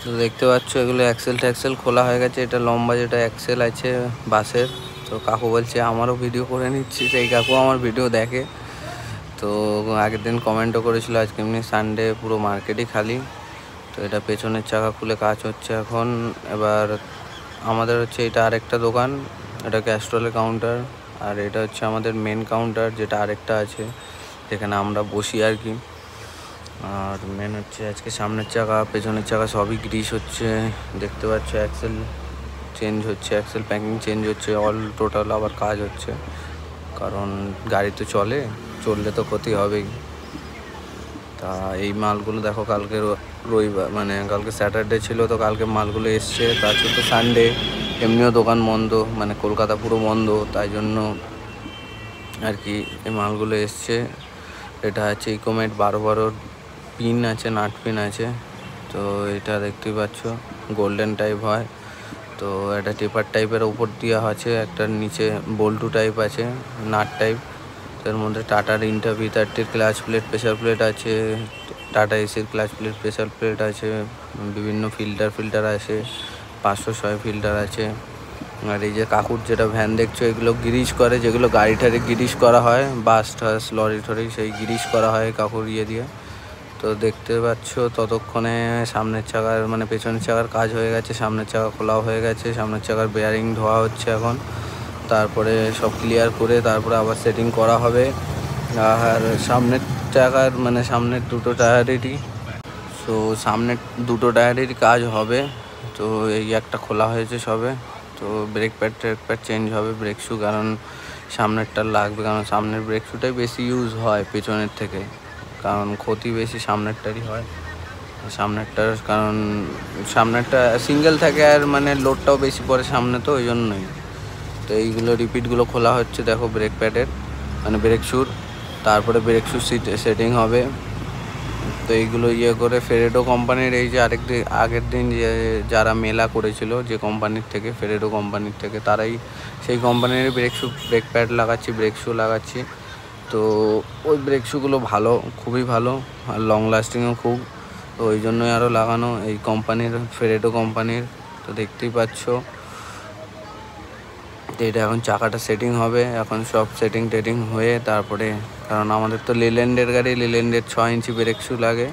তো দেখতে পাচ্ছ এগুলো অ্যাক্সেল ট্যাক্সেল খোলা হয়ে গেছে। এটা লম্বা যেটা অ্যাক্সেল আছে বাসের। তো কাকু বলছে আমারও ভিডিও করে নিচ্ছি, সেই কাকু আমার ভিডিও দেখে। তো আগের দিন কমেন্টও করেছিল আজকে এমনি সানডে পুরো মার্কেটই খালি। তো এটা পেছনের চাকা খুলে কাজ হচ্ছে এখন। এবার আমাদের হচ্ছে এটা আরেকটা দোকান, এটা ক্যাস্ট্রলের কাউন্টার। আর এটা হচ্ছে আমাদের মেন কাউন্টার, যেটা আরেকটা আছে যেখানে আমরা বসি আর কি। আর মেন হচ্ছে আজকে সামনের চাকা পেছনের চাকা সবই গ্রিস হচ্ছে। দেখতে পাচ্ছ অ্যাক্সেল চেঞ্জ হচ্ছে, অ্যাক্সেল প্যাকিং চেঞ্জ হচ্ছে, অল টোটাল আবার কাজ হচ্ছে। কারণ গাড়ি তো চললে তো ক্ষতি হবেই। তা এই মালগুলো দেখো কালকে রবিবার মানে কালকে স্যাটারডে ছিল, তো কালকে মালগুলো এসছে। তাছাড়া তো সানডে এমনিও দোকান বন্ধ, মানে কলকাতা পুরো বন্ধ, তাই জন্য আর কি এই মালগুলো এসছে। এটা হচ্ছে ইকোমেট 12 পিন আছে, নাট পিন আছে। তো এটা দেখতেই পাচ্ছ গোল্ডেন টাইপ হয়। তো একটা টেপার টাইপের উপর দেওয়া আছে, একটা নিচে বল্টু টাইপ আছে, নাট টাইপ। এর মধ্যে টাটার ইন্টারভি 30 ক্লাচ প্লেট প্রেশার প্লেট আছে, টাটা এসির ক্লাচ প্লেট প্রেশার প্লেট আছে, বিভিন্ন ফিল্টার আছে, 506 ফিল্টার আছে। আর এই যে কাকুর যেটা ভ্যান দেখছো এগুলো গিরিশ করে, যেগুলো গাড়ি ঠাড়ি গিরিশ করা হয়, বাস টাস লরি টরি সেই গিরিশ করা হয় কাকুর ইয়ে দিয়ে। তো দেখতে পাচ্ছ ততক্ষণে সামনের চাকার মানে পেছনের চাকার কাজ হয়ে গেছে, সামনের চাকা খোলাও হয়ে গেছে, সামনের চাকার বেয়ারিং ধোয়া হচ্ছে এখন। তারপরে সব ক্লিয়ার করে তারপরে আবার সেটিং করা হবে। আর সামনের চাকার মানে সামনের দুটো টায়ারেরই সামনের দুটো টায়ারেরই কাজ হবে। তো এই একটা খোলা হয়েছে সবে। তো ব্রেক প্যাড চেঞ্জ হবে, ব্রেক শু, কারণ সামনেরটা লাগবে, কারণ সামনের ব্রেক শুটাই বেশি ইউজ হয় পেছনের থেকে, কারণ ক্ষতি বেশি সামনেরটারই হয়। সামনেরটার কারণ সামনেরটা সিঙ্গেল থাকে আর মানে লোডটাও বেশি পড়ে সামনে, তো ওই জন্যই। তো এইগুলো রিপিটগুলো খোলা হচ্ছে দেখো ব্রেক প্যাডের মানে ব্রেক শুর, তারপরে ব্রেক শুর সেটিং হবে। তো এইগুলো ইয়ে করে ফেরেডো কোম্পানির এই যে আগের দিন যে যারা মেলা করেছিল যে কোম্পানির থেকে, ফেরেডো কোম্পানির থেকে, তারাই সেই কোম্পানির ব্রেক প্যাড লাগাচ্ছি, ব্রেক শু লাগাচ্ছি। তো ওই ব্রেক শুগুলো ভালো, খুবই ভালো, আর লং লাস্টিংও খুব। তো ওই জন্যই আরও লাগানো এই কোম্পানির, ফেরেডো কোম্পানির। তো দেখতেই পাচ্ছ তো এটা এখন চাকাটা সেটিং হবে, এখন সব সেটিং টেটিং হয়ে তারপরে, কারণ আমাদের তো লেল্যান্ডের গাড়ি, লেল্যান্ডের 6 ইঞ্চি ব্রেক শু লাগে।